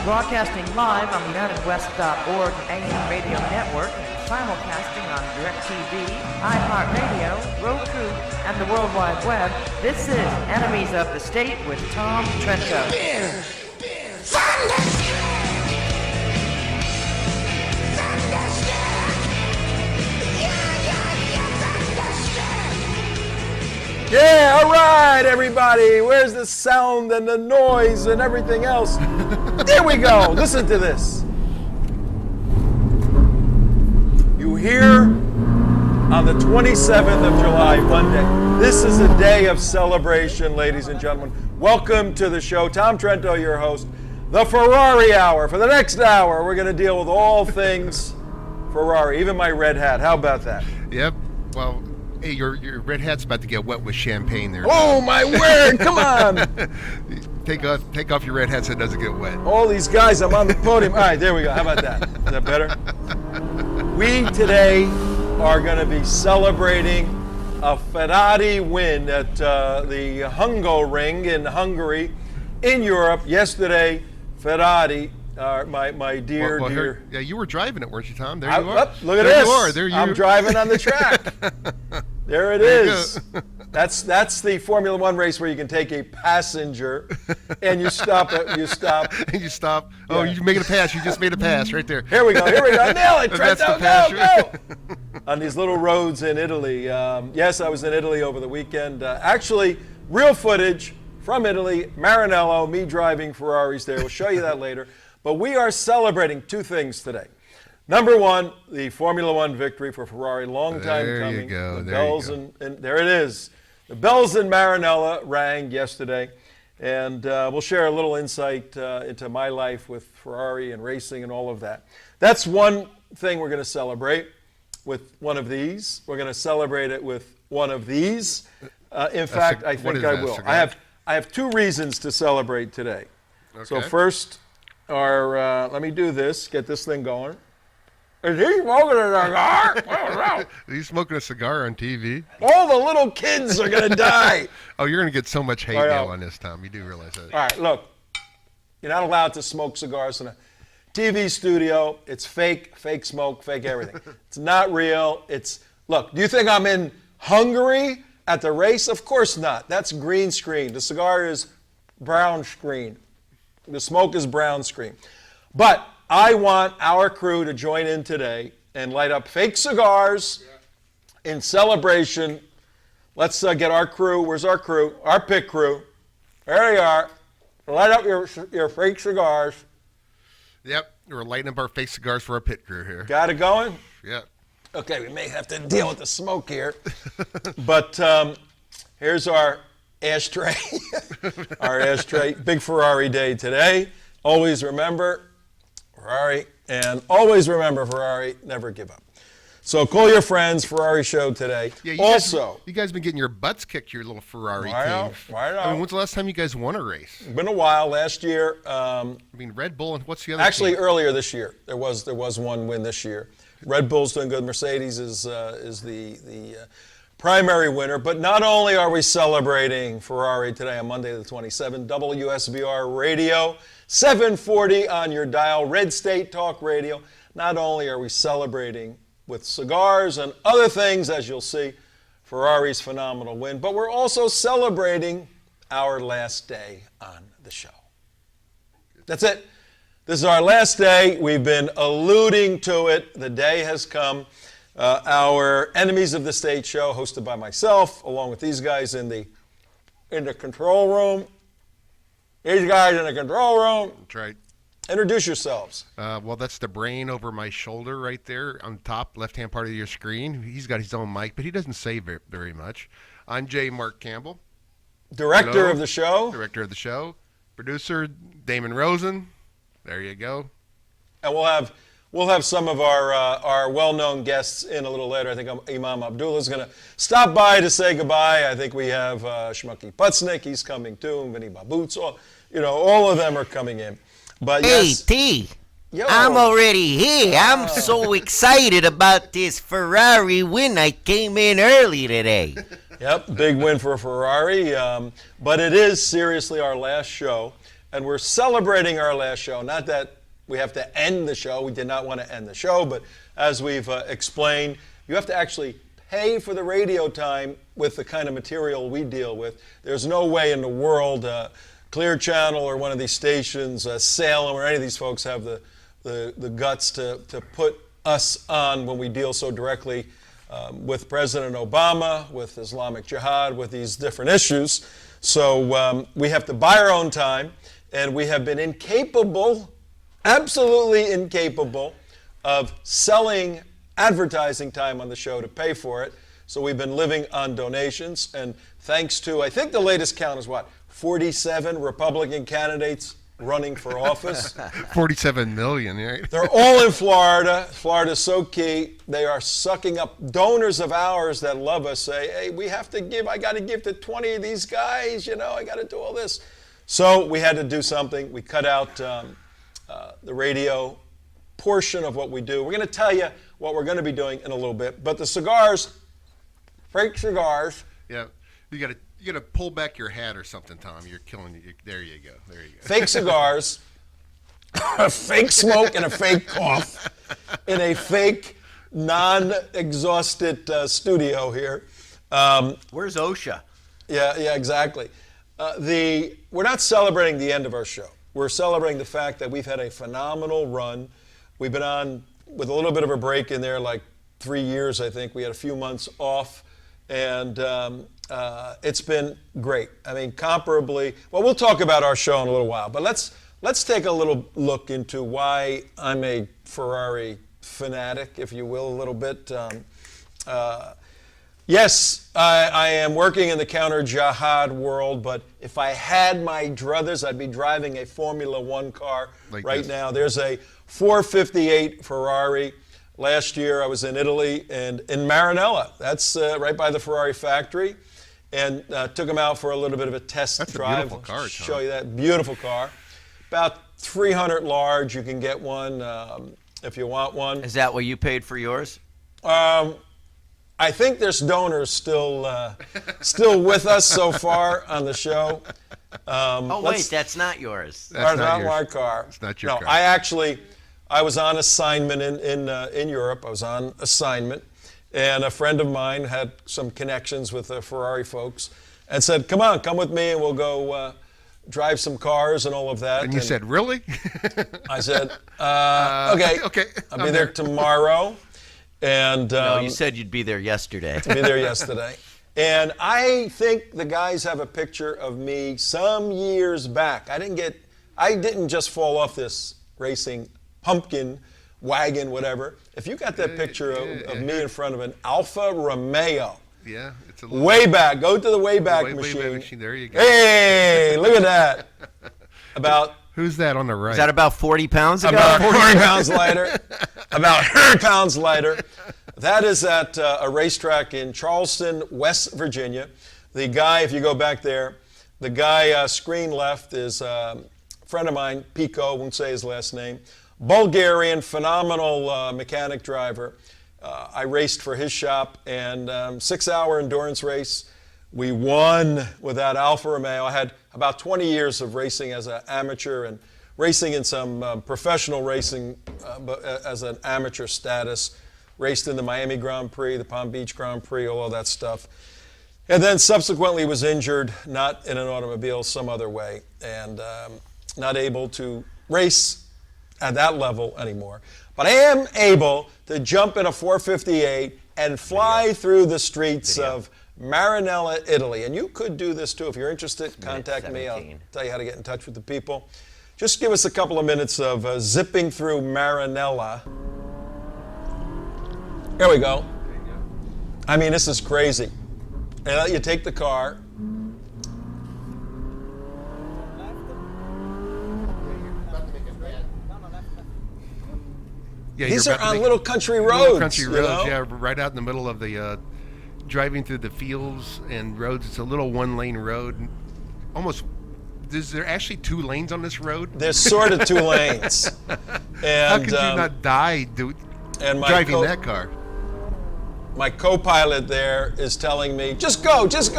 broadcasting live on the UnitedWest.org AM radio network, simulcasting on DirecTV, iHeartRadio, Roku, and the World Wide Web. This is Enemies of the State with Tom Trento. Yeah, all right, everybody. Where's the sound and the noise and everything else? There we go. Listen to this. You hear on the 27th of July, Monday. This is a day of celebration, ladies and gentlemen. Welcome to the show. Tom Trento, your host. The Ferrari Hour. For the next hour, we're going to deal with all things Ferrari, even my red hat. How about that? Yep. Well, hey, your red hat's about to get wet with champagne there. Oh, my word. Come on. Take off your red hat so it doesn't get wet. All these guys, I'm on the podium. All right, there we go. How about that? Is that better? We today are going to be celebrating a Ferrari win at the Hungaroring in Hungary, in Europe. Yesterday, Ferrari, my dear. Yeah, you were driving it, weren't you, Tom? There you are. Look at this. I'm driving on the track. There it is. That's the Formula One race where you can take a passenger and you stop. And you stop. Oh, Yeah. you're making a pass. You just made a pass right there. Here we go. Nail it, That's the Trento, pass, go. On these little roads in Italy. Yes, I was in Italy over the weekend. Actually, real footage from Italy, Maranello, me driving Ferraris there. We'll show you that later. But we are celebrating two things today. Number one, the Formula One victory for Ferrari, long time There coming. you go. The There you bells go. and there it is. The bells in Maranello rang yesterday, and we'll share a little insight into my life with Ferrari and racing and all of that. That's one thing we're going to celebrate with one of these. We're going to celebrate it with one of these. In fact, I think I will. I have two reasons to celebrate today. Okay. So first, let me do this. Get this thing going. Is he smoking a cigar? Are you smoking a cigar on TV? All the little kids are going to die. Oh, you're going to get so much hate mail on this, Tom. You do realize that. All right, look. You're not allowed to smoke cigars in a TV studio. It's fake smoke, fake everything. It's not real. Look, do you think I'm in Hungary at the race? Of course not. That's green screen. The cigar is brown screen. The smoke is brown screen. But I want our crew to join in today and light up fake cigars in celebration. Let's get our crew. Where's our crew? Our pit crew. There you are. Light up your fake cigars. Yep. We're lighting up our fake cigars for our pit crew here. Got it going? Yep. Okay, we may have to deal with the smoke here. But here's our ashtray. Our ashtray. Big Ferrari day today. Always remember Ferrari, and always remember Ferrari, never give up. So call your friends, Ferrari show today. Yeah, you guys been getting your butts kicked, your little Ferrari team. Why not? I mean, when's the last time you guys won a race? Been a while. Last year. I mean, Red Bull and what's the other Actually, team? earlier this year, there was one win this year. Red Bull's doing good. Mercedes is the primary winner. But not only are we celebrating Ferrari today on Monday the 27th, WSBR Radio, 740 on your dial, Red State Talk Radio. Not only are we celebrating with cigars and other things, as you'll see, Ferrari's phenomenal win, but we're also celebrating our last day on the show. That's it. This is our last day. We've been alluding to it. The day has come. Our Enemies of the State show, hosted by myself, along with these guys in the control room. These guys in the control room. That's right. Introduce yourselves. Well, that's the brain over my shoulder right there on top left-hand part of your screen. He's got his own mic, but he doesn't say very much. I'm J. Mark Campbell. Director of the show. Director of the show. Producer, Damon Rosen. There you go. And we'll have some of our well-known guests in a little later. I think Imam Abdullah is going to stop by to say goodbye. I think we have Shmucky Putznik. He's coming too. Vinny Babutz. All of them are coming in. But hey, yes. T. Yo. I'm already here. I'm so excited about this Ferrari win. I came in early today. Yep, big win for Ferrari. But it is seriously our last show and we're celebrating our last show. Not that we have to end the show. We did not want to end the show, but as we've explained, you have to actually pay for the radio time with the kind of material we deal with. There's no way in the world Clear Channel or one of these stations, Salem or any of these folks have the guts to put us on when we deal so directly with President Obama, with Islamic Jihad, with these different issues. So we have to buy our own time, and we have been incapable, absolutely incapable, of selling advertising time on the show to pay for it. So we've been living on donations, and thanks to, I think the latest count is what, 47 Republican candidates running for office. 47 million, right? They're all in Florida. Florida's so key. They are sucking up donors of ours that love us, say, hey, we have to give, I got to give to 20 of these guys, you know, I got to do all this. So we had to do something. We cut out the radio portion of what we do. We're going to tell you what we're going to be doing in a little bit. But the cigars, fake cigars. Yeah, you got to pull back your hat or something, Tom. You're killing you. There you go. Fake cigars, a fake smoke and a fake cough in a fake, non-exhausted studio here. Where's OSHA? Yeah, exactly. We're not celebrating the end of our show. We're celebrating the fact that we've had a phenomenal run. We've been on with a little bit of a break in there, like 3 years, I think. We had a few months off, and it's been great. I mean, comparably, well, we'll talk about our show in a little while, but let's take a little look into why I'm a Ferrari fanatic, if you will, a little bit. Yes, I am working in the counter-jihad world, but if I had my druthers, I'd be driving a Formula One car right now. There's a 458 Ferrari. Last year I was in Italy and in Maranello. That's right by the Ferrari factory, and took them out for a little bit of a test drive. That's a beautiful car, Tom. Show you that beautiful car. About 300 large. You can get one if you want one. Is that what you paid for yours? I think there's donors still with us so far on the show. Wait, that's not yours. That's not my car. It's not your car. I was on assignment in Europe. I was on assignment, and a friend of mine had some connections with the Ferrari folks, and said, come with me, and we'll go drive some cars and all of that. And you said, really? I said, okay. I'll be there tomorrow. And no, you said you'd be there yesterday. Be there yesterday. And I think the guys have a picture of me some years back. I didn't just fall off this racing pumpkin wagon, whatever. If you got that picture of me in front of an Alfa Romeo. Yeah, it's a little way back. Go to the Wayback Machine. There you go. Hey, look at that. About who's that on the right? Is that about 40 pounds ago? About 40 pounds lighter. About 100 pounds lighter. That is at a racetrack in Charleston, West Virginia. The guy, if you go back there, the guy screen left is a friend of mine, Pico, won't say his last name. Bulgarian, phenomenal mechanic driver. I raced for his shop, and 6-hour endurance race. We won with that Alfa Romeo. I had about 20 years of racing as an amateur and racing in some professional racing but as an amateur status. Raced in the Miami Grand Prix, the Palm Beach Grand Prix, all of that stuff. And then subsequently was injured, not in an automobile, some other way, and not able to race at that level anymore. But I am able to jump in a 458 and fly through the streets of Maranello, Italy. And you could do this too. If you're interested, contact me. I'll tell you how to get in touch with the people. Just give us a couple of minutes of zipping through Maranello. There we go. I mean, this is crazy. They let you take the car. Yeah, these are on little country roads. Little country roads, you know? yeah, right out in the middle of the driving through the fields and roads. It's a little one-lane road. Almost. Is there actually 2 lanes on this road? There's sort of 2 lanes. And, how could you not die driving that car? My co-pilot there is telling me, just go. Go fast.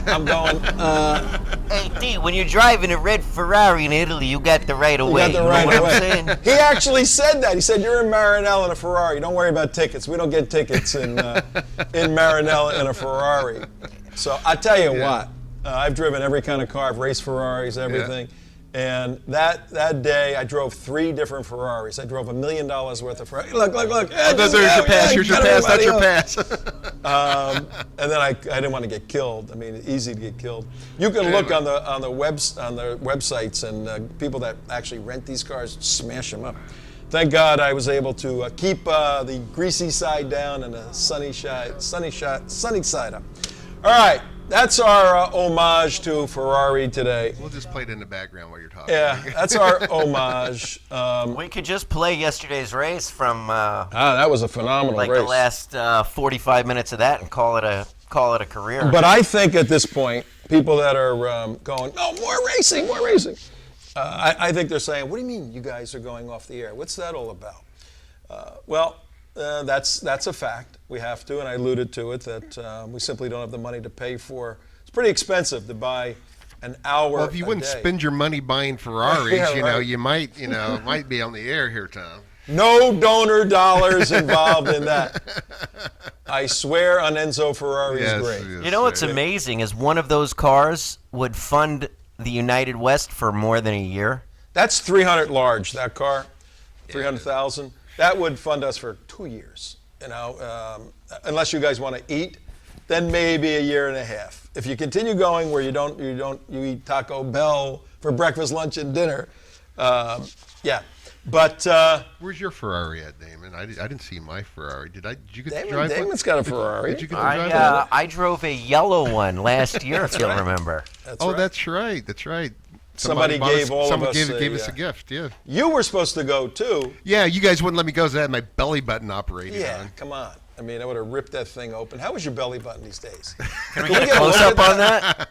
I'm going, Hey, D, when you're driving a red Ferrari in Italy, you got the right of way. You got the You know right what I'm away. saying? He actually said that. He said, "You're in Maranello in a Ferrari. Don't worry about tickets. We don't get tickets in Maranello in a Ferrari." So I tell you what, I've driven every kind of car. I've raced Ferraris, everything. And that day, I drove 3 different Ferraris. I drove $1 million worth of Ferrari. Look. There's your pass. Here's your pass. That's your pass. And then I didn't want to get killed. I mean, easy to get killed. You can look on the websites and people that actually rent these cars smash them up. Thank God I was able to keep the greasy side down and the sunny side up. All right. That's our homage to Ferrari today. We'll just play it in the background while you're talking. Yeah, that's our homage. We could just play yesterday's race from That was a phenomenal like race. the last 45 minutes of that and call it a career. But I think at this point, people that are going, "No, more racing." I think they're saying, "What do you mean you guys are going off the air? What's that all about?" That's a fact. We have to, and I alluded to it, that we simply don't have the money to pay for. It's pretty expensive to buy an hour. Well, if you wouldn't day. spend your money buying Ferraris, Yeah, you know, right. you might be on the air here, Tom. No donor dollars involved in that. I swear on Enzo Ferrari's grave. You know what's amazing is one of those cars would fund the United West for more than a year. That's 300 large, that car, 300,000. That would fund us for 2 years, unless you guys want to eat, then maybe a year and a half. If you continue going where you eat Taco Bell for breakfast, lunch, and dinner, yeah. But where's your Ferrari at, Damon? I didn't see my Ferrari. Did you get to drive one? Damon's got a Ferrari. Did you get to drive one? I drove a yellow one last year, if you'll remember. That's right. That's right. Somebody gave all of us gave us a gift. Yeah. You were supposed to go too. Yeah, you guys wouldn't let me go, so I had my belly button operated on. Come on. I mean, I would have ripped that thing open. How was your belly button these days? Can we get a close-up on that?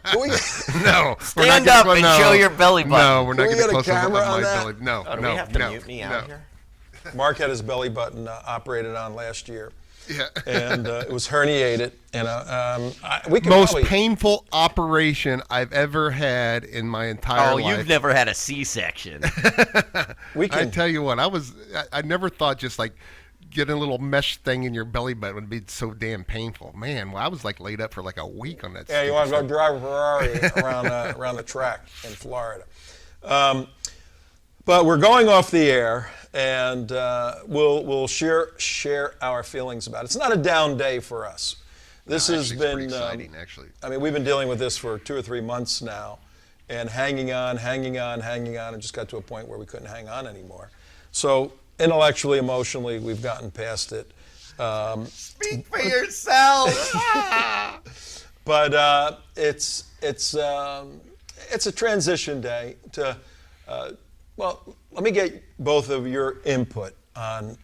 No. Stand up and show your belly button. No, we're not going to get a close up camera on on my that? belly. No, Do no, we have to no, mute me no. out here? Mark had his belly button operated on last year. Yeah. And it was herniated. And we can Most probably, painful operation I've ever had in my entire life. Oh, you've never had a C-section. we can. I tell you what, I never thought just like getting a little mesh thing in your belly button would be so damn painful. Man, well, I was like laid up for like a week on that. Yeah, you want to go drive a Ferrari around the track in Florida. But we're going off the air, and we'll share our feelings about it. It's not a down day for us. This has been pretty exciting, actually. I mean, we've been dealing with this for 2 or 3 months now, and hanging on, and just got to a point where we couldn't hang on anymore. So intellectually, emotionally, we've gotten past it. Speak for yourself. But it's a transition day to. Well, let me get both of your input on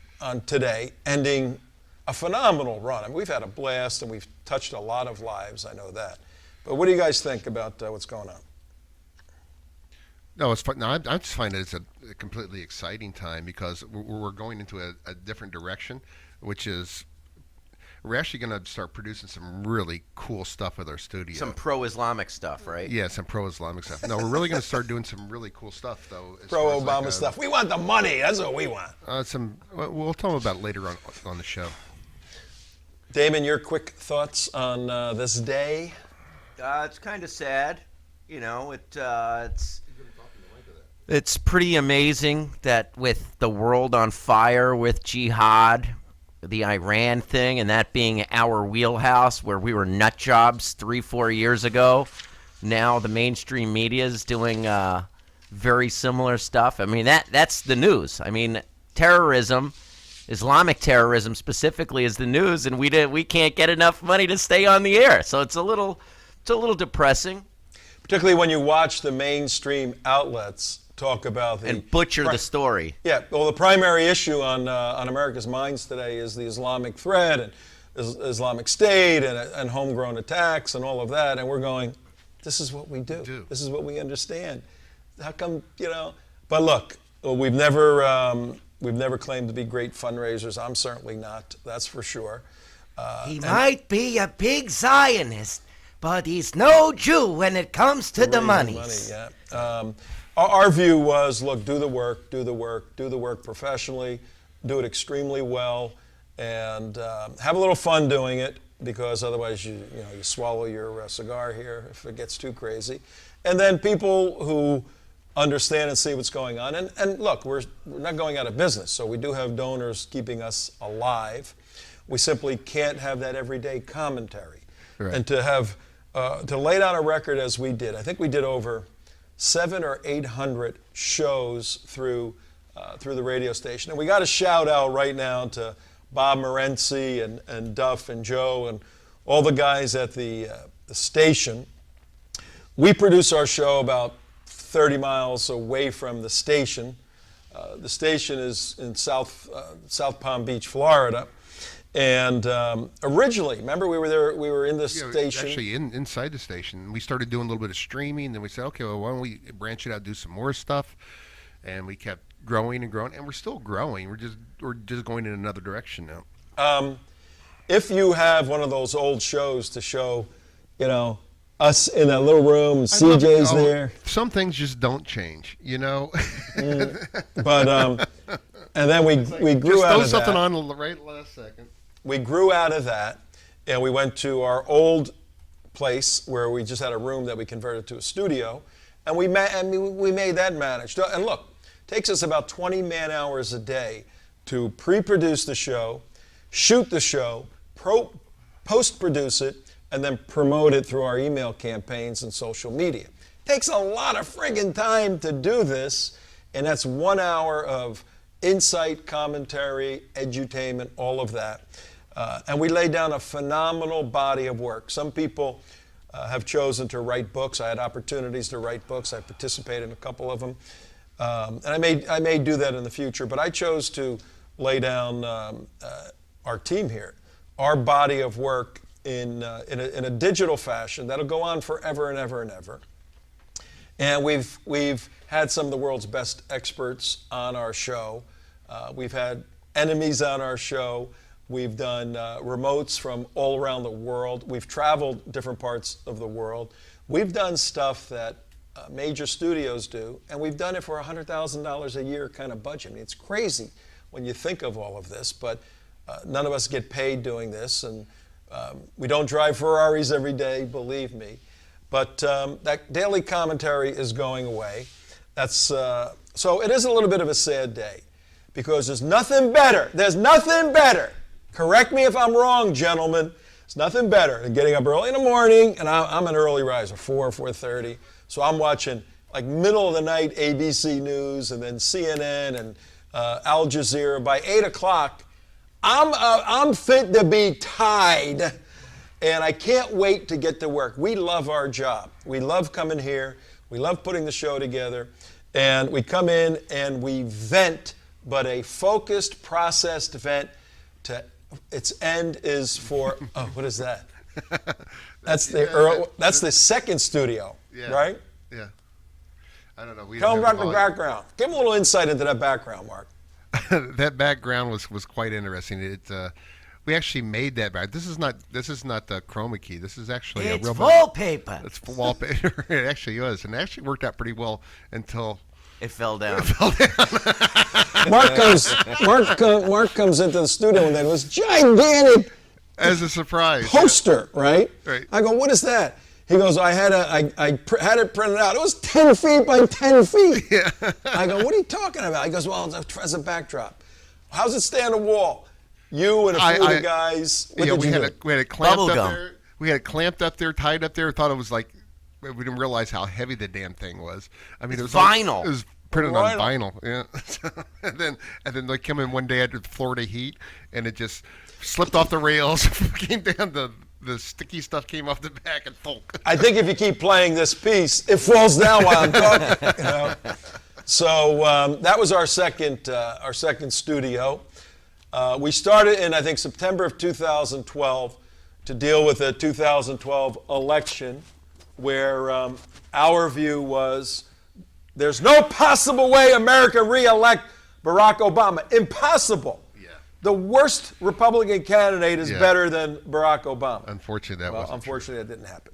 today, ending a phenomenal run. I mean, we've had a blast and we've touched a lot of lives. I know that. But what do you guys think about what's going on? No, it's fun. No, I just find that it's a completely exciting time because we're going into a different direction, which is we're actually going to start producing some really cool stuff with our studio. Some pro-Islamic stuff, right? Yeah, some pro-Islamic stuff. No, we're really going to start doing some really cool stuff, though. Pro-Obama stuff. We want the money. That's what we want. We'll tell them about it later on the show. Damon, your quick thoughts on this day? It's kind of sad. It's pretty amazing that with the world on fire with jihad, the Iran thing, and that being our wheelhouse where we were nut jobs 3-4 years ago, now the mainstream media is doing very similar stuff. I mean, that's the news. I mean, terrorism, Islamic terrorism specifically, is the news, and we can't get enough money to stay on the air. So it's a little depressing. Particularly when you watch the mainstream outlets talk about and butcher the story. Yeah, well, the primary issue on America's minds today is the Islamic threat and Islamic State and homegrown attacks and all of that, and we're going, this is what we do. This is what we understand. How come, But look, we've never claimed to be great fundraisers. I'm certainly not. That's for sure. He might be a big Zionist, but he's no Jew when it comes to the Raising monies. money, yeah. Our view was, look, do the work, do the work, do the work professionally, do it extremely well, and have a little fun doing it, because otherwise you swallow your cigar here if it gets too crazy. And then people who understand and see what's going on. And look, we're not going out of business, so we do have donors keeping us alive. We simply can't have that everyday commentary. Right. And to have to lay down a record as we did, I think we did over 700 or 800 shows through the radio station. And we got a shout out right now to Bob Morency and Duff and Joe and all the guys at the station. We produce our show about 30 miles away from the station. The station is in South Palm Beach, Florida. And originally, remember we were there, we were in the station. Actually, inside the station. We started doing a little bit of streaming, then we said, okay, well, why don't we branch it out, do some more stuff? And we kept growing and growing, and we're still growing. We're just going in another direction now. If you have one of those old shows to show, us in that little room, CJ's there. Some things just don't change, But and then we grew just out throw of something that. on right last second. We grew out of that, and we went to our old place where we just had a room that we converted to a studio, and we made that managed. And look, it takes us about 20 man-hours a day to pre-produce the show, shoot the show, post-produce it, and then promote it through our email campaigns and social media. It takes a lot of friggin' time to do this, and that's 1 hour of insight, commentary, edutainment, all of that. And we laid down a phenomenal body of work. Some people have chosen to write books. I had opportunities to write books. I participated in a couple of them. And I may do that in the future, but I chose to lay down our team here, our body of work in a digital fashion that'll go on forever and ever and ever. And we've had some of the world's best experts on our show. We've had enemies on our show. We've done remotes from all around the world. We've traveled different parts of the world. We've done stuff that major studios do, and we've done it for $100,000 a year kind of budget. I mean, it's crazy when you think of all of this, but none of us get paid doing this, and we don't drive Ferraris every day, believe me. But that daily commentary is going away. So it is a little bit of a sad day, because there's nothing better. There's nothing better. Correct me if I'm wrong, gentlemen. There's nothing better than getting up early in the morning, and I'm an early riser, 4:30. So I'm watching like middle of the night ABC News and then CNN and Al Jazeera. By 8 o'clock, I'm fit to be tied, and I can't wait to get to work. We love our job. We love coming here. We love putting the show together, and we come in and we vent, but a focused, processed vent. To its end is for what is that? That's the second studio, right? Yeah. I don't know. Tell them about the background. Give them a little insight into that background, Mark. That background was quite interesting. We actually made that back. This is not the chroma key. This is actually It's a real wallpaper. It's wallpaper. It actually was, and it actually worked out pretty well until It fell down. Mark comes into the studio and then it was gigantic as a surprise poster, right? Right. I go, what is that? He goes, I had it printed out. It was 10 feet by 10 feet. Yeah. I go, what are you talking about? He goes, well, it's as a backdrop. How's it stay on the wall? You and a few of the guys. We had it clamped Bubble up gum. there. We had it clamped up there, tied up there. Thought it was like, we didn't realize how heavy the damn thing was. I mean, it was vinyl. It was printed on vinyl. Yeah. and then they come in one day after the Florida heat, and it just slipped off the rails, came down, the sticky stuff came off the back, and folk. I think if you keep playing this piece, it falls down while I'm talking. So that was our second studio. We started in, I think, September of 2012 to deal with the 2012 election, where our view was there's no possible way America re-elect Barack Obama. Impossible. Yeah. The worst Republican candidate is better than Barack Obama. Unfortunately, that didn't happen.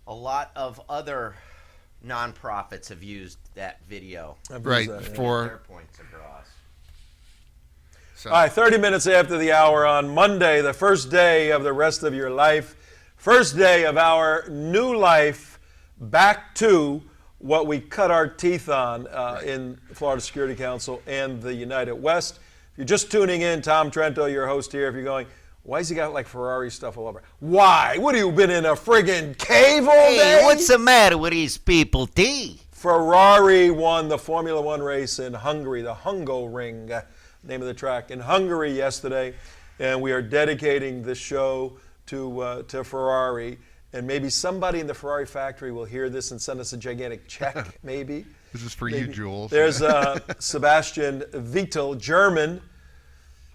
A lot of other nonprofits have used that video. Right, that, yeah. for Their points across. so, All right, 30 minutes after the hour on Monday, the first day of the rest of your life, first day of our new life, back to what we cut our teeth on in Florida Security Council and the United West. If you're just tuning in, Tom Trento, your host here. If you're going, why has he got like Ferrari stuff all over? Why? What have you been in a friggin' cave all day? Hey, what's the matter with these people, T? Ferrari won the Formula One race in Hungary, the Hungaroring, name of the track, in Hungary yesterday. And we are dedicating this show to Ferrari. And maybe somebody in the Ferrari factory will hear this and send us a gigantic check, maybe. this is for you, Jules. There's Sebastian Vettel, German,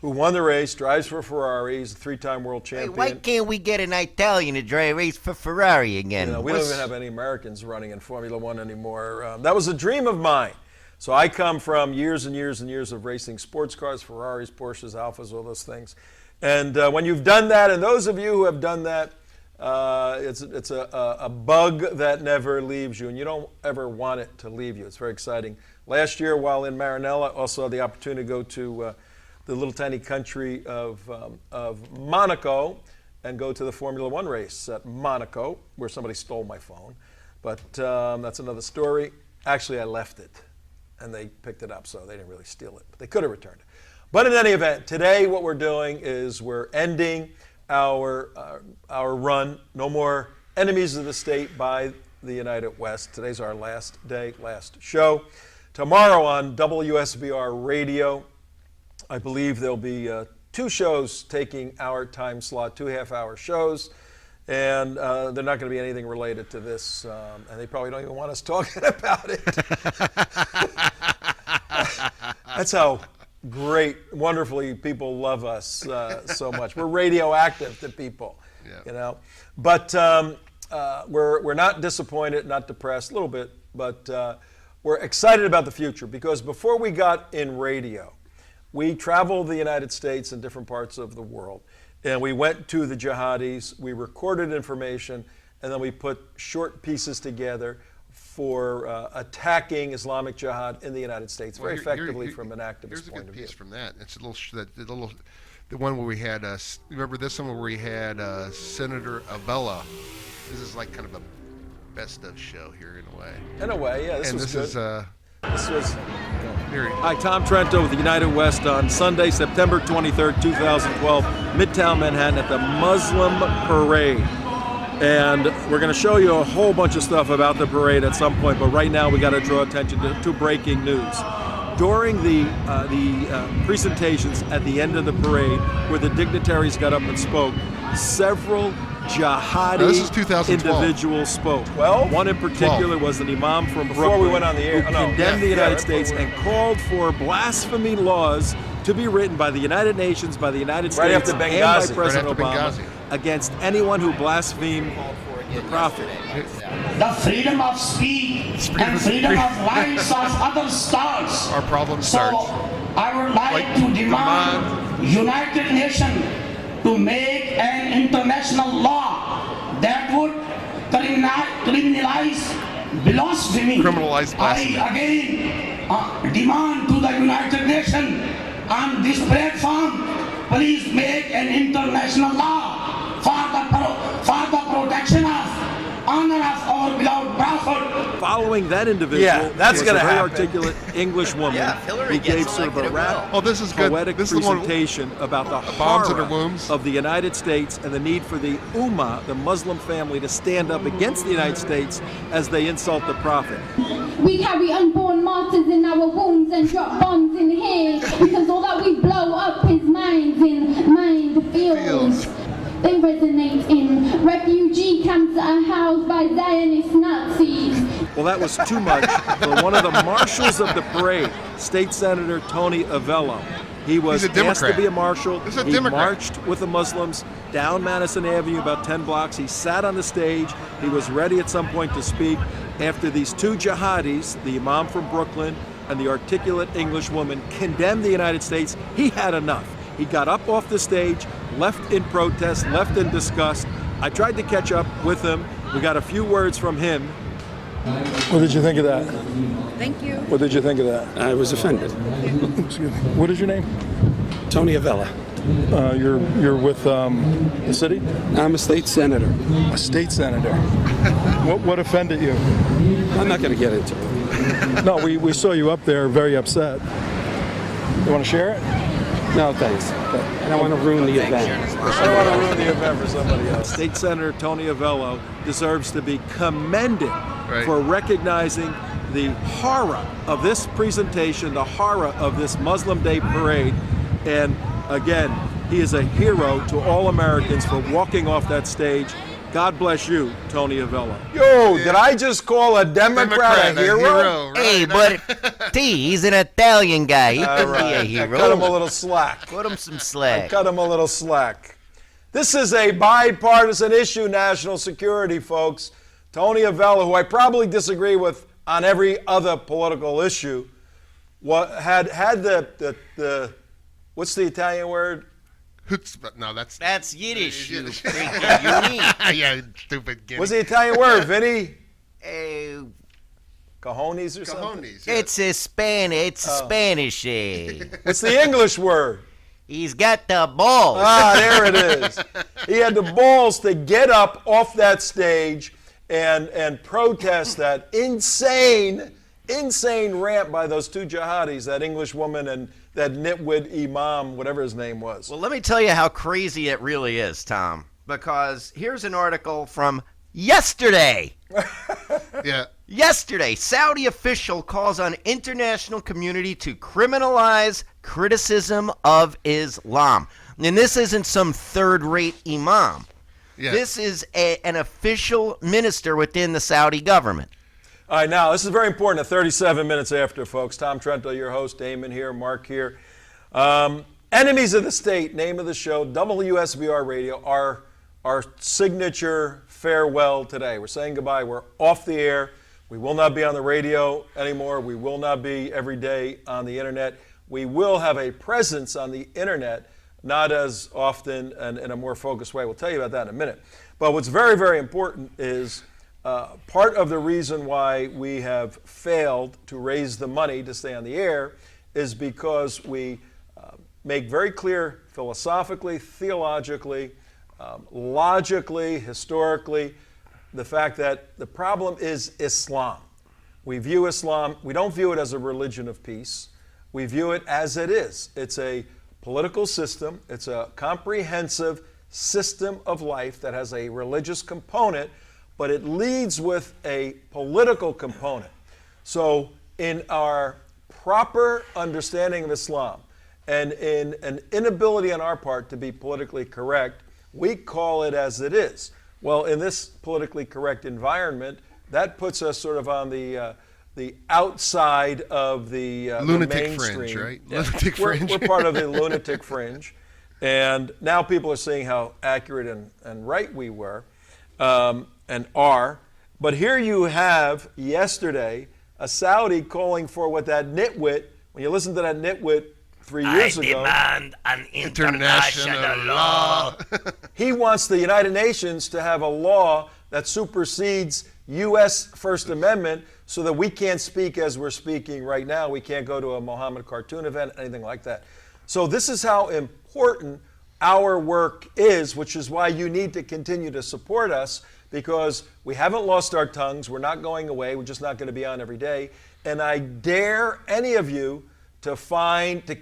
who won the race, drives for Ferrari. He's a three-time world Hey, champion. why can't we get an Italian to drive a race for Ferrari again? You know, we don't even have any Americans running in Formula One anymore. That was a dream of mine. So I come from years and years and years of racing sports cars, Ferraris, Porsches, Alphas, all those things. And when you've done that, and those of you who have done that, it's a bug that never leaves you, and you don't ever want it to leave you. It's very exciting. Last year, while in Maranello, I also had the opportunity to go to the little tiny country of Monaco and go to the Formula One race at Monaco, where somebody stole my phone. But that's another story. Actually, I left it, and they picked it up, so they didn't really steal it. But they could have returned it. But in any event, today what we're doing is we're ending our run. No more enemies of the state by the United West. Today's our last day, last show. Tomorrow on WSBR Radio, I believe there'll be 2 shows taking our time slot, 2 half-hour shows, and they're not going to be anything related to this, and they probably don't even want us talking about it. That's how great, wonderfully people love us so much. We're radioactive to people, you know. But we're not disappointed, not depressed, a little bit, but we're excited about the future, because before we got in radio, we traveled the United States and different parts of the world, and we went to the jihadis, we recorded information, and then we put short pieces together for attacking Islamic Jihad in the United States very effectively from an activist Here's a point good of view. piece from that. It's the one where we had, remember this one where we had Senator Abella. This is like kind of a best of show here in a way. In a way, yeah, this And was this good. is, This was. here, Hi, Tom Trento with the United West on Sunday, September 23rd, 2012, Midtown Manhattan at the Muslim Parade. And we're going to show you a whole bunch of stuff about the parade at some point, but right now we got to draw attention to breaking news. During the presentations at the end of the parade, where the dignitaries got up and spoke, several jihadi this is 2012. individuals spoke. Well, one in particular was an imam from Brooklyn we went on the air. who Oh, no. condemned the Yeah, United right States before we and called for blasphemy laws to be written by the United Nations, by the United Right States, after and by Benghazi. President Right Obama after Benghazi. against anyone who blasphemed the Prophet. The freedom of speech and freedom of rights of other states. our problem So starts. I would like to demand United Nations to make an international law that would criminalize blasphemy. Criminalize blasphemy. I again demand to the United Nations on this platform, please make an international law for the protection of honor of our beloved Prophet. Following that individual, Yeah, that's was gonna a very happen. articulate English woman Yeah, if Hillary who gave gets sort of a elected, it rap, will. Oh, this is good. poetic This is the one- presentation about the bombs in horror her wombs. of the United States and the need for the Ummah, the Muslim family, to stand up against the United States as they insult the Prophet. We carry unborn martyrs in our wombs and drop bombs in here because all that we blow up is minds in minefields. They resonate in refugee camps that are housed by Zionist Nazis. Well, that was too much for one of the marshals of the parade, State Senator Tony Avello. He was He's a asked to Democrat. be a marshal. He's a He Democrat. marched with the Muslims down Madison Avenue about 10 blocks. He sat on the stage. He was ready at some point to speak. After these 2 jihadis, the imam from Brooklyn and the articulate English woman, condemned the United States, he had enough. He got up off the stage, left in protest, left in disgust. I tried to catch up with him. We got a few words from him. What did you think of that? Thank you. What did you think of that? I was offended. Excuse me. What is your name? Tony Avella. You're with the city? I'm a state senator. A state senator. What offended you? I'm not going to get into it. No, we saw you up there very upset. You want to share it? No, thanks. I don't want to ruin the event. I don't want to ruin the event for somebody else. State Senator Tony Avello deserves to be commended for recognizing the horror of this presentation, the horror of this Muslim Day parade. And again, he is a hero to all Americans for walking off that stage. God bless you, Tony Avello. Yo, did I just call a Democrat a hero? Right. Hey, but he's an Italian guy. He can be a hero. I cut him a little slack. Cut him some slack. Cut him a little slack. This is a bipartisan issue, national security, folks. Tony Avello, who I probably disagree with on every other political issue, had the what's the Italian word? No, that's Yiddish. You yeah, stupid. Guinea. What's the Italian word, Vinny? Cojones or something? Cojones. Yeah. It's a Spanish. What's the English word? He's got the balls. Ah, there it is. He had the balls to get up off that stage and protest that insane rant by those two jihadis, that English woman and that nitwit imam, whatever his name was. Well, let me tell you how crazy it really is, Tom, because here's an article from yesterday. Yeah. Yesterday, Saudi official calls on international community to criminalize criticism of Islam. And this isn't some third-rate imam. Yeah. This is an official minister within the Saudi government. All right, now, this is very important at 37 minutes after, folks. Tom Trento, your host, Damon here, Mark here. Enemies of the State, name of the show, WSBR Radio, our signature farewell today. We're saying goodbye. We're off the air. We will not be on the radio anymore. We will not be every day on the internet. We will have a presence on the internet, not as often and in a more focused way. We'll tell you about that in a minute. But what's very, very important is part of the reason why we have failed to raise the money to stay on the air is because we make very clear philosophically, theologically, logically, historically, the fact that the problem is Islam. We view Islam, we don't view it as a religion of peace. We view it as it is. It's a political system. It's a comprehensive system of life that has a religious component, but it leads with a political component. So in our proper understanding of Islam and in an inability on our part to be politically correct, we call it as it is. Well, in this politically correct environment, that puts us sort of on the outside of the lunatic mainstream. Fringe, right? Yeah. Lunatic fringe. We're part of the lunatic fringe. And now people are seeing how accurate and right we were and are. But here you have, yesterday, a Saudi calling for what that nitwit, when you listen to that nitwit 3 years ago. I demand an international law. He wants the United Nations to have a law that supersedes U.S. First Amendment so that we can't speak as we're speaking right now. We can't go to a Mohammed cartoon event, anything like that. So this is how important our work is, which is why you need to continue to support us, because we haven't lost our tongues. We're not going away. We're just not going to be on every day. And I dare any of you to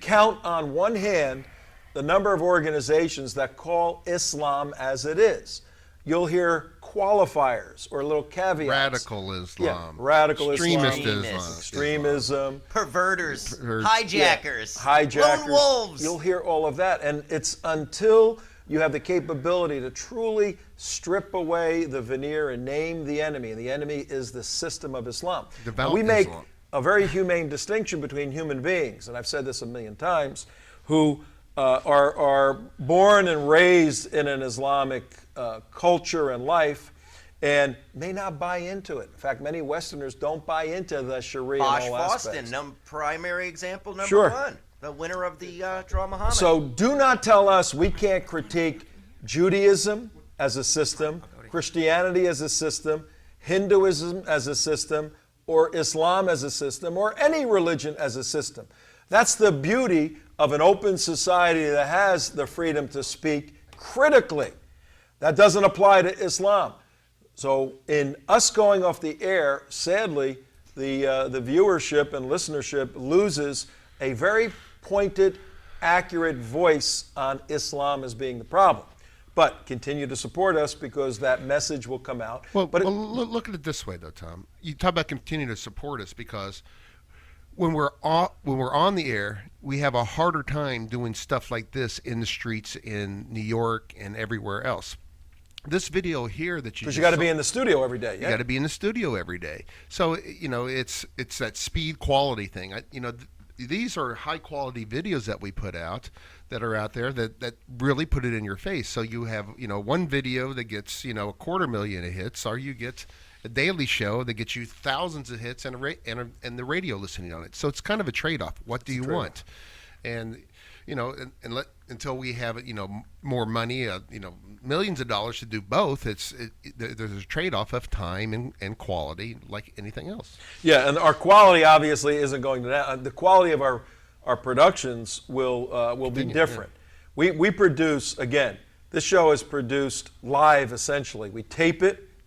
count on one hand the number of organizations that call Islam as it is. You'll hear qualifiers or little caveats. Radical Islam. Yeah, radical Extremist Islam. Extremism. Perverters. Hijackers. Hijackers. Lone wolves. You'll hear all of that. And it's until you have the capability to truly strip away the veneer and name the enemy. And the enemy is the system of Islam. We make a very humane distinction between human beings, and I've said this a million times, who are born and raised in an Islamic culture and life and may not buy into it. In fact, many Westerners don't buy into the Sharia Bosch in all aspects. Fawston, primary example number Sure. one. The winner of the Draw Muhammad. So do not tell us we can't critique Judaism as a system, Christianity as a system, Hinduism as a system, or Islam as a system, or any religion as a system. That's the beauty of an open society that has the freedom to speak critically. That doesn't apply to Islam. So in us going off the air, sadly, the viewership and listenership loses a very pointed, accurate voice on Islam as being the problem. But continue to support us because that message will come out. Well, look at it this way, though, Tom. You talk about continue to support us because when we're on the air, we have a harder time doing stuff like this in the streets in New York and everywhere else. This video here that you because you got to be in the studio every day. Yeah? You got to be in the studio every day. So it's that speed quality thing. These are high quality videos that we put out that are out there that really put it in your face. So you have one video that gets 250,000 hits, or you get a daily show that gets you thousands of hits and the radio listening on it. So it's kind of a trade off. What do you want? And until we have more money, millions of dollars to do both, there's a trade-off of time and quality, like anything else. Yeah, and our quality obviously isn't going to that. The quality of our productions will be different. Yeah. We produce, again, this show is produced live essentially. We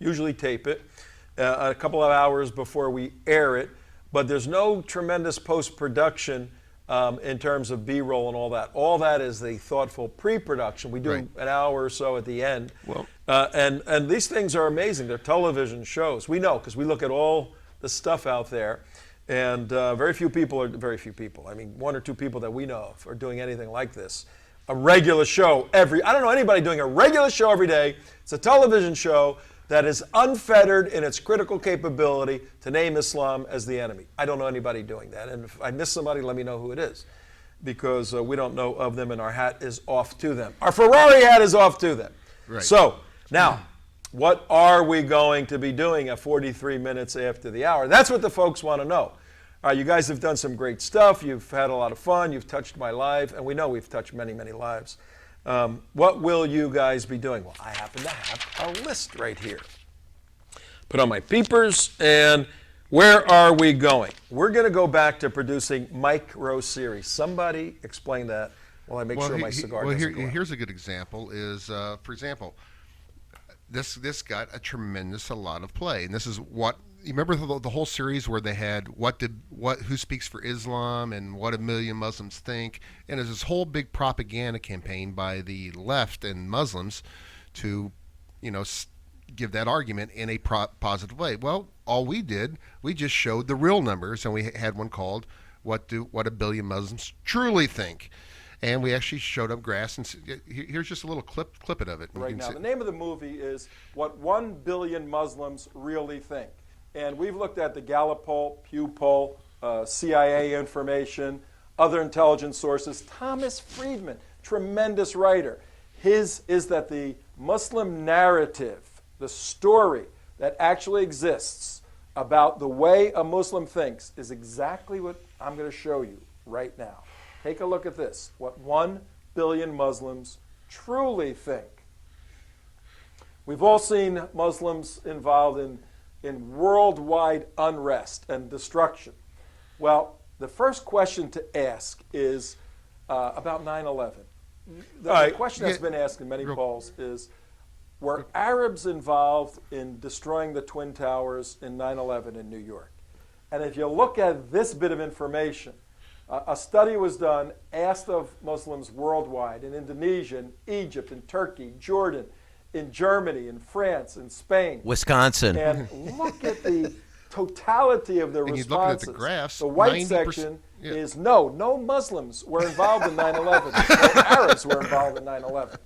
usually tape it a couple of hours before we air it, but there's no tremendous post-production in terms of B-roll and all that. All that is the thoughtful pre-production. We do an hour or so at the end. Well, and these things are amazing. They're television shows. We know because we look at all the stuff out there, and very few people, I mean, one or two people that we know of are doing anything like this. A regular show I don't know anybody doing a regular show every day. It's a television show that is unfettered in its critical capability to name Islam as the enemy. I don't know anybody doing that. And if I miss somebody, let me know who it is. Because we don't know of them and our hat is off to them. Our Ferrari hat is off to them. Right. So, now, what are we going to be doing at 43 minutes after the hour? That's what the folks want to know. All right, you guys have done some great stuff. You've had a lot of fun. You've touched my life. And we know we've touched many, many lives. What will you guys be doing? Well, I happen to have a list right here. Put on my peepers, and where are we going? We're going to go back to producing micro-series. Somebody explain that while I make sure my cigar doesn't go out. Here's a good example is, for example, this got a tremendous lot of play, and this is what you remember the whole series where they had who speaks for Islam and what a million Muslims think, and there's this whole big propaganda campaign by the left and Muslims to give that argument in a positive way. Well, all we just showed the real numbers, and we had one called what a billion Muslims truly think. And we actually showed up graphs, and here's just a little clip of it. Right now, the name of the movie is What 1 Billion Muslims Really Think. And we've looked at the Gallup poll, Pew poll, CIA information, other intelligence sources. Thomas Friedman, tremendous writer. His is that the Muslim narrative, the story that actually exists about the way a Muslim thinks is exactly what I'm going to show you right now. Take a look at this. What 1 billion Muslims truly think. We've all seen Muslims involved in worldwide unrest and destruction. Well, the first question to ask is about 9/11. The question that's been asked in many polls is, were Arabs involved in destroying the Twin Towers in 9/11 in New York? And if you look at this bit of information, a study was done, asked of Muslims worldwide, in Indonesia, in Egypt, in Turkey, Jordan, in Germany, in France, in Spain. Wisconsin. And look at the totality of the responses. Looking at the graphs, the white section is no Muslims were involved in 9/11. No Arabs were involved in 9/11.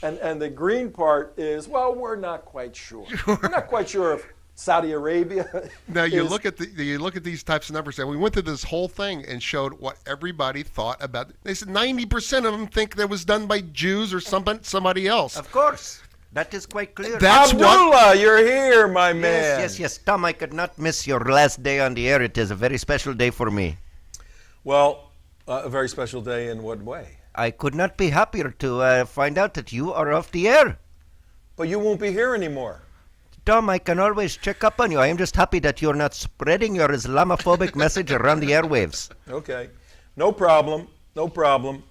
And the green part is, well, we're not quite sure. We're not quite sure if Saudi Arabia. Now you look at these types of numbers, and we went through this whole thing and showed what everybody thought about. They said 90% of them think that was done by Jews or somebody else. Of course. That is quite clear. That's Abdullah, you're here, my man. Yes. Tom, I could not miss your last day on the air. It is a very special day for me. Well, a very special day in what way? I could not be happier to find out that you are off the air. But you won't be here anymore. Tom, I can always check up on you. I am just happy that you're not spreading your Islamophobic message around the airwaves. Okay. No problem. No problem.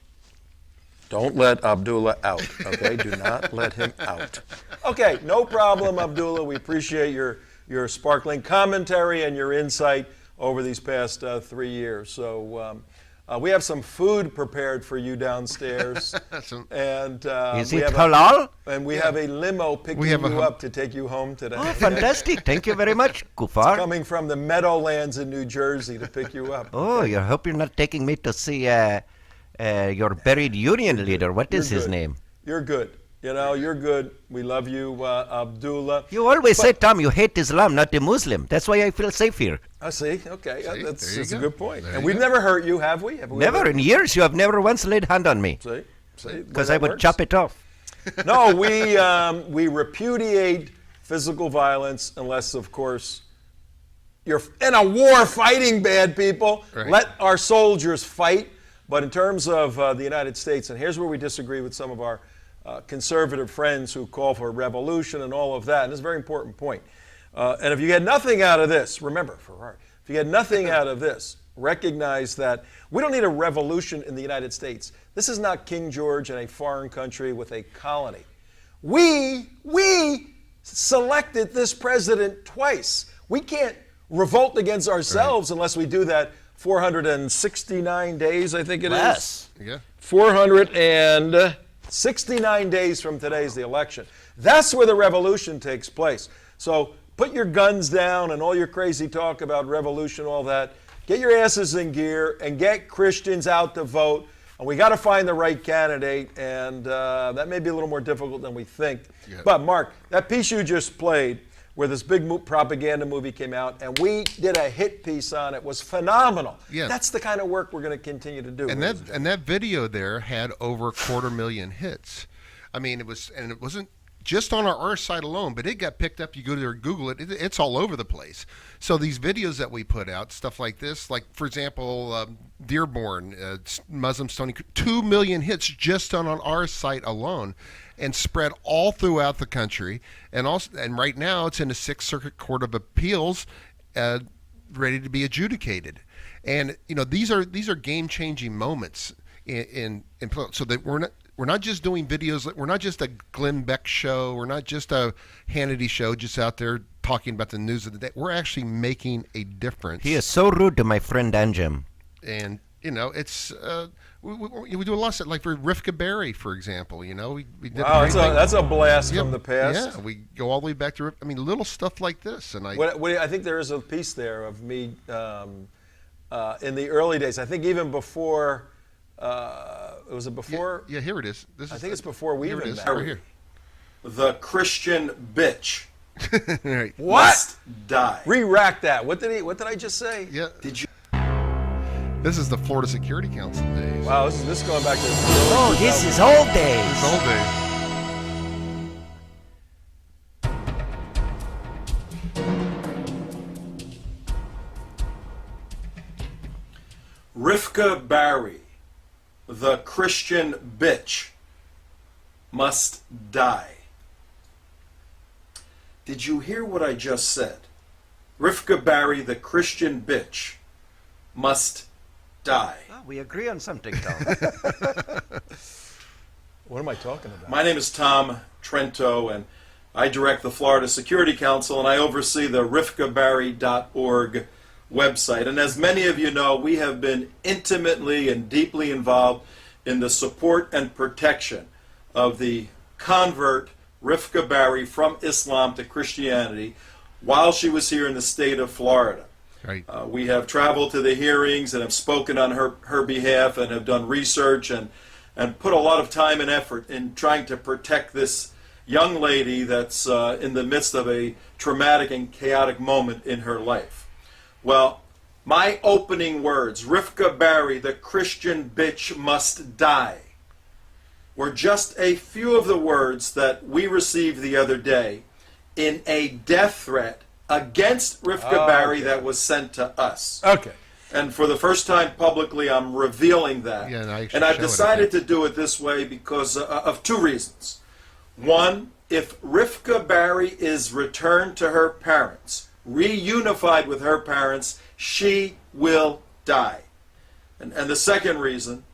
Don't let Abdullah out, okay? Do not let him out. Okay, no problem, Abdullah. We appreciate your sparkling commentary and your insight over these past 3 years. So we have some food prepared for you downstairs. And is it halal? And we have a limo picking you up to take you home today. Oh, fantastic. Thank you very much, Kufar. It's coming from the Meadowlands in New Jersey to pick you up. Oh, I hope you're not taking me to see your buried union leader. What is his name? You're good. You know, you're good. We love you, Abdullah. You always say, Tom, you hate Islam, not the Muslim. That's why I feel safe here. I see. Okay. That's a good point. And we've never hurt you, have we? Never. In years, you have never once laid hand on me. See? Because I would chop it off. No, we repudiate physical violence unless, of course, you're in a war fighting bad people. Right. Let our soldiers fight. But in terms of the United States, and here's where we disagree with some of our conservative friends who call for revolution and all of that, and this is a very important point. And if you get nothing out of this, remember, Ferrari, if you get nothing out of this, recognize that we don't need a revolution in the United States. This is not King George in a foreign country with a colony. We selected this president twice. We can't revolt against ourselves unless we do that 469 days, I think it is. Yeah. 469 days from today's the election. That's where the revolution takes place. So put your guns down and all your crazy talk about revolution, all that. Get your asses in gear and get Christians out to vote. And we got to find the right candidate, and that may be a little more difficult than we think. Yeah. But Mark, that piece you just played, where this big propaganda movie came out, and we did a hit piece on it, was phenomenal. Yeah. That's the kind of work we're going to continue to do. And that video there had over 250,000 hits. I mean, it wasn't just on our site alone, but it got picked up. You go there and Google it, it's all over the place. So these videos that we put out, stuff like this, like, for example, Dearborn, Muslim stoning, 2 million hits just on our site alone, and spread all throughout the country. And right now it's in the Sixth Circuit Court of Appeals, ready to be adjudicated. And these are game-changing moments so that we're not just doing videos. We're not just a Glenn Beck show. We're not just a Hannity show, just out there talking about the news of the day. We're actually making a difference. He is so rude to my friend Anjem. And it's we do a lot of stuff, like for Rivka Berry, for example. We did. Wow, that's a blast from the past. Yeah, we go all the way back to. I mean, little stuff like this, and I think there is a piece there of me in the early days. I think even before. Was it before? Yeah, here it is. I think it's before we even met. Right here. The Christian bitch. Right. What? Must die. Re-rack that. What did I just say? Yeah. Did you? This is the Florida Security Council days. Wow, this is going back to. Oh, this is old days. This is old days. Rivka Berry, the Christian bitch, must die. Did you hear what I just said? Rivka Berry, the Christian bitch, must die. Oh, we agree on something, Tom. What am I talking about? My name is Tom Trento, and I direct the Florida Security Council, and I oversee the rivkaberry.org website. And as many of you know, we have been intimately and deeply involved in the support and protection of the convert Rivka Berry from Islam to Christianity while she was here in the state of Florida. Right. We have traveled to the hearings and have spoken on her behalf and have done research and put a lot of time and effort in trying to protect this young lady that's in the midst of a traumatic and chaotic moment in her life. Well, my opening words, Rivka Berry, the Christian bitch must die, were just a few of the words that we received the other day in a death threat against Rivka Berry that was sent to us. Okay. And for the first time publicly, I'm revealing that. Yeah, and I've decided to do it this way because of two reasons. One, if Rivka Barry is returned to her parents, reunified with her parents, she will die. And the second reason,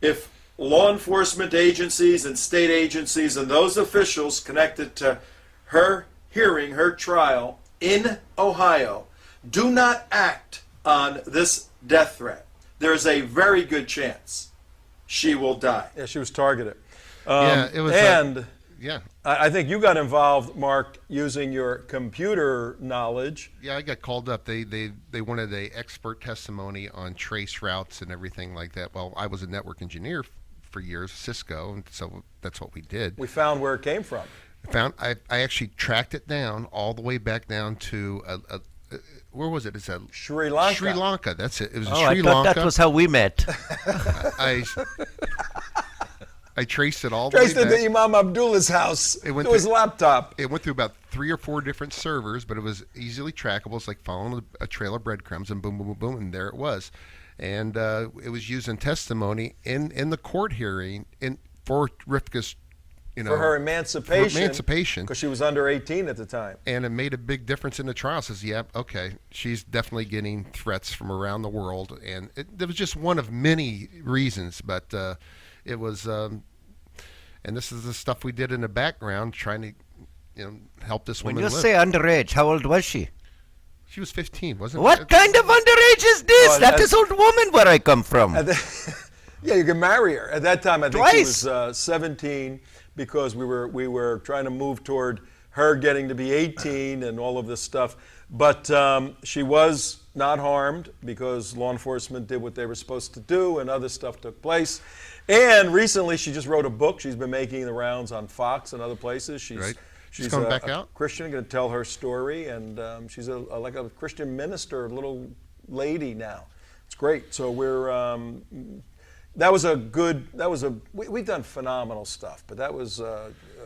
if law enforcement agencies and state agencies and those officials connected to her hearing, her trial in Ohio, do not act on this death threat, there's a very good chance she will die. Yeah, she was targeted. It was. And yeah, I think you got involved, Mark, using your computer knowledge. Yeah, I got called up. They wanted a expert testimony on trace routes and everything like that. Well, I was a network engineer for years, Cisco, and so that's what we did. We found where it came from. I actually tracked it down all the way back down to where was it? It's Sri Lanka. Sri Lanka. That's it. It was Oh, Sri I thought Lanka. that was how we met. I traced it all the way Traced it back. to Imam Abdullah's house, to his laptop. It went through about 3 or 4 different servers, but it was easily trackable. It's like following a trail of breadcrumbs, and boom, boom, boom, boom, and there it was. And it was used in testimony in the court hearing for Rivka's, for her emancipation. For emancipation. Because she was under 18 at the time. And it made a big difference in the trial. Says, yeah, okay, she's definitely getting threats from around the world. And it was just one of many reasons, but it was, and this is the stuff we did in the background, trying to, help this woman When you live. say underage, how old was she? She was 15, wasn't What it? kind of underage is this? Well, that is old woman where I come from. Yeah, you can marry her. At that time, I think Twice. she was 17, because we were trying to move toward her getting to be 18 and all of this stuff. But she was not harmed because law enforcement did what they were supposed to do, and other stuff took place. And recently, she just wrote a book. She's been making the rounds on Fox and other places. She's coming a, back a out? Christian, going to tell her story, and she's like a Christian minister, little lady now. It's great. So we've done phenomenal stuff, but that was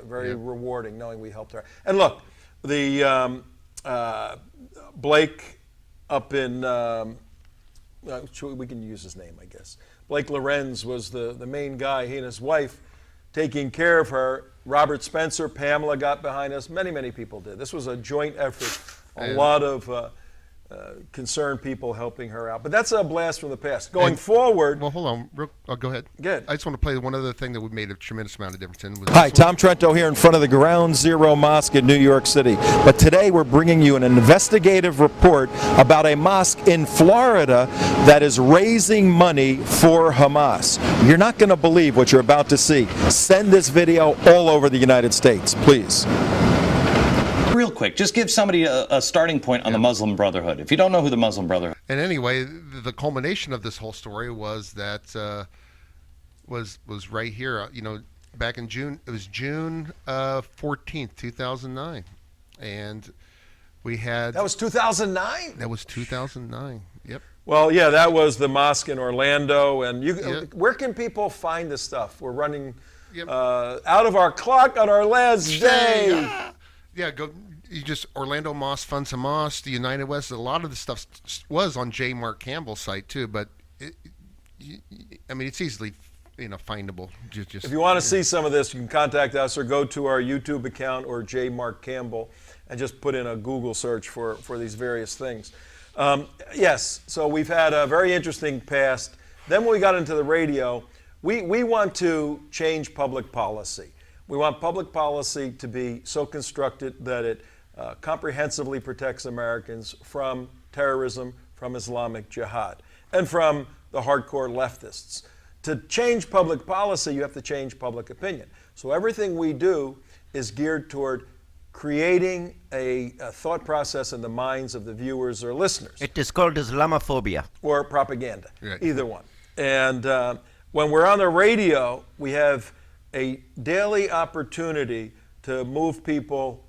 very rewarding knowing we helped her. And look, the Blake up in, we can use his name, I guess. Blake Lorenz was the main guy, he and his wife taking care of her. Robert Spencer, Pamela got behind us. Many, many people did. This was a joint effort. A lot of concerned people helping her out. But that's a blast from the past. Going forward. Well, hold on. Go ahead. Good. I just want to play one other thing that we made a tremendous amount of difference in. Hi, Tom Trento here in front of the Ground Zero Mosque in New York City. But today we're bringing you an investigative report about a mosque in Florida that is raising money for Hamas. You're not going to believe what you're about to see. Send this video all over the United States, please. Real quick, just give somebody a starting point on the Muslim Brotherhood. If you don't know who the Muslim Brotherhood is. And anyway, the culmination of this whole story was that was right here. Back in June. It was June 14th, 2009, and we had. That was 2009. That was 2009. Yep. Well, yeah, that was the mosque in Orlando. And where can people find this stuff? We're running out of our clock on our last day. Yeah, you just Orlando Mosque Funds Hamas, the United West. A lot of the stuff was on J. Mark Campbell's site too, but it's easily findable. Just if you want to see some of this, you can contact us or go to our YouTube account or J. Mark Campbell and just put in a Google search for these various things. Yes, so we've had a very interesting past. Then when we got into the radio, we want to change public policy. We want public policy to be so constructed that it comprehensively protects Americans from terrorism, from Islamic jihad, and from the hardcore leftists. To change public policy, you have to change public opinion. So everything we do is geared toward creating a thought process in the minds of the viewers or listeners. It is called Islamophobia. Or propaganda, either one. And when we're on the radio, we have a daily opportunity to move people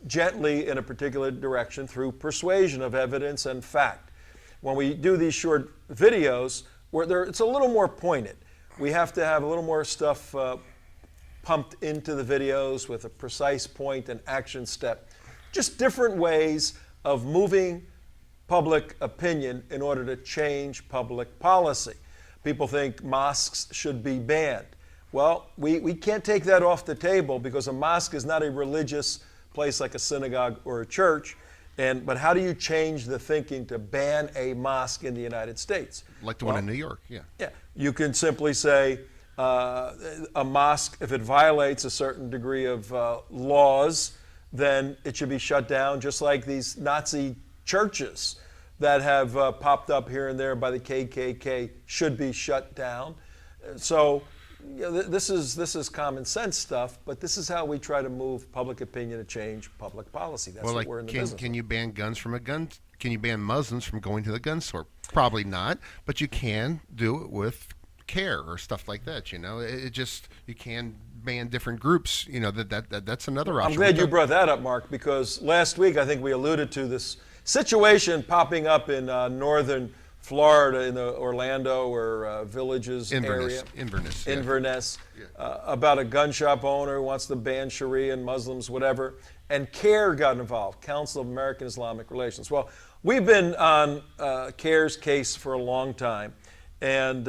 gently in a particular direction through persuasion of evidence and fact. When we do these short videos, it's a little more pointed. We have to have a little more stuff pumped into the videos with a precise point and action step. Just different ways of moving public opinion in order to change public policy. People think mosques should be banned. Well, we can't take that off the table because a mosque is not a religious place like a synagogue or a church. But how do you change the thinking to ban a mosque in the United States? Like the one in New York, yeah. Yeah, you can simply say a mosque, if it violates a certain degree of laws, then it should be shut down, just like these Nazi churches that have popped up here and there by the KKK should be shut down. So this is common sense stuff, but this is how we try to move public opinion to change public policy. That's what we're in the business. Can you ban guns from a gun? Can you ban Muslims from going to the gun store? Probably not, but you can do it with care or stuff like that. You can ban different groups. That's another option. I'm glad you brought that up, Mark, because last week I think we alluded to this situation popping up in northern Florida, in the Orlando or Villages area. Inverness. Yeah. About a gun shop owner who wants to ban Sharia and Muslims, whatever. And CARE got involved, Council of American Islamic Relations. Well, we've been on CARE's case for a long time. And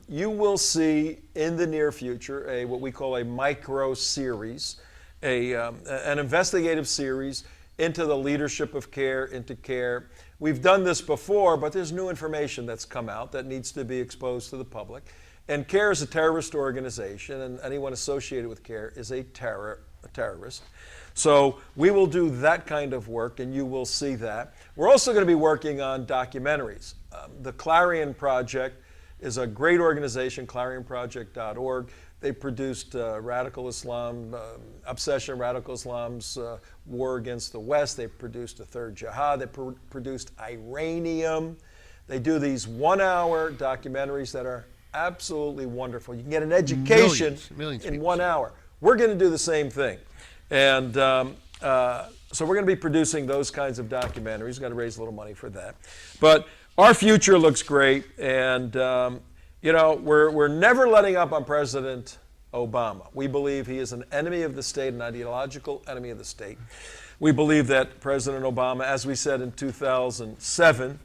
you will see in the near future what we call a micro series, an investigative series into the leadership of CARE, into CARE. We've done this before, but there's new information that's come out that needs to be exposed to the public. And CARE is a terrorist organization, and anyone associated with CARE is a terrorist. So we will do that kind of work, and you will see that. We're also going to be working on documentaries. The Clarion Project is a great organization, clarionproject.org. They produced Radical Islam, Obsession, Radical Islam's war against the West. They produced a Third Jihad. They produced Iranium. They do these 1-hour documentaries that are absolutely wonderful. You can get an education millions in 1 hour. We're going to do the same thing. And so we're going to be producing those kinds of documentaries. We've got to raise a little money for that. But our future looks great, and we're never letting up on President Obama. We believe he is an enemy of the state, an ideological enemy of the state. We believe that President Obama, as we said in 2007,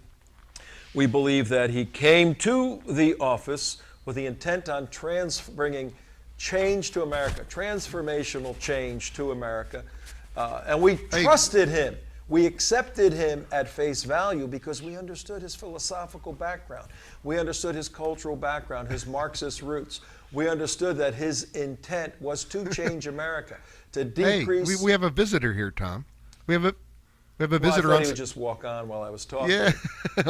we believe that he came to the office with the intent on bringing change to America, transformational change to America, and we trusted him. We accepted him at face value because we understood his philosophical background. We understood his cultural background, his Marxist roots. We understood that his intent was to change America, to decrease. Hey, we have a visitor here, Tom. We have a visitor. I thought he would just walk on while I was talking. Yeah,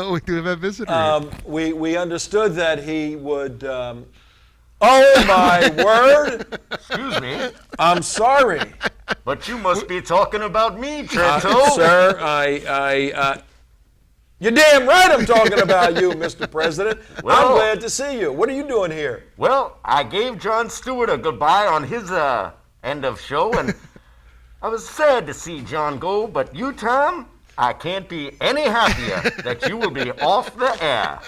we do have a visitor. We understood that he would. Oh my word! Excuse me. I'm sorry. But you must be talking about me, Trento. Sir, you're damn right I'm talking about you, Mr. President. I'm glad to see you. What are you doing here? Well, I gave Jon Stewart a goodbye on his end of show, and I was sad to see John go, but you, Tom, I can't be any happier that you will be off the air.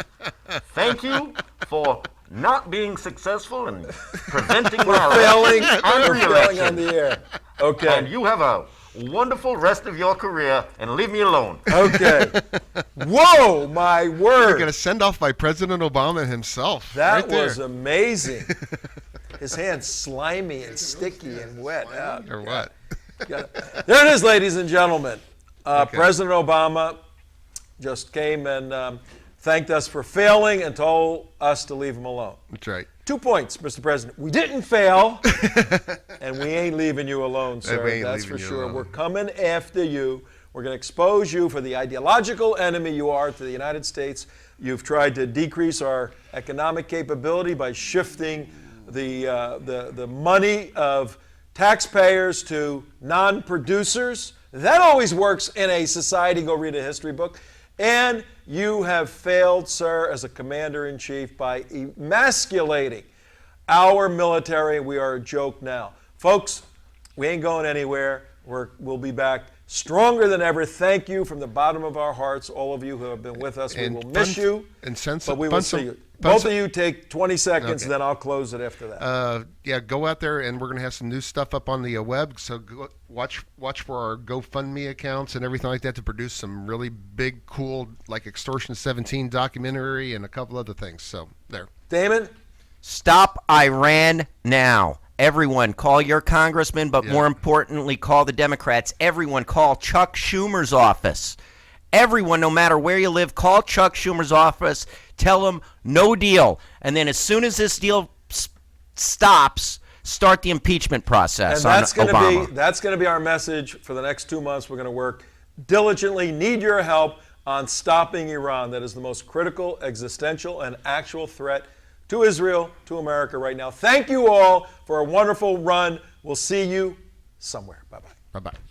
Thank you for not being successful and preventing my failing re-election on the air. Okay. And you have a wonderful rest of your career, and leave me alone. Okay. Whoa, my word. You're going to send off by President Obama himself. That was amazing. His hand's slimy and sticky and wet. Or what? There it is, ladies and gentlemen. President Obama just came and thanked us for failing and told us to leave him alone. That's right. 2 points, Mr. President. We didn't fail, and we ain't leaving you alone, sir. That's for sure. We're coming after you. We're going to expose you for the ideological enemy you are to the United States. You've tried to decrease our economic capability by shifting the money of taxpayers to non-producers. That always works in a society. Go read a history book. And you have failed, sir, as a commander-in-chief by emasculating our military. We are a joke now. Folks, we ain't going anywhere. We'll be back stronger than ever. Thank you from the bottom of our hearts, all of you who have been with us. We will miss you, but we will see you. Both of you take 20 seconds, then I'll close it after that. Go out there, and we're going to have some new stuff up on the web. So watch for our GoFundMe accounts and everything like that to produce some really big, cool, like Extortion 17 documentary and a couple other things. So there. Damon? Stop Iran now. Everyone, call your congressman, but more importantly, call the Democrats. Everyone, call Chuck Schumer's office. Everyone, no matter where you live, call Chuck Schumer's office. Tell him no deal. And then as soon as this deal stops, start the impeachment process and that's on Obama. That's going to be our message for the next 2 months. We're going to work diligently, need your help on stopping Iran. That is the most critical, existential, and actual threat to Israel, to America right now. Thank you all for a wonderful run. We'll see you somewhere. Bye-bye. Bye-bye.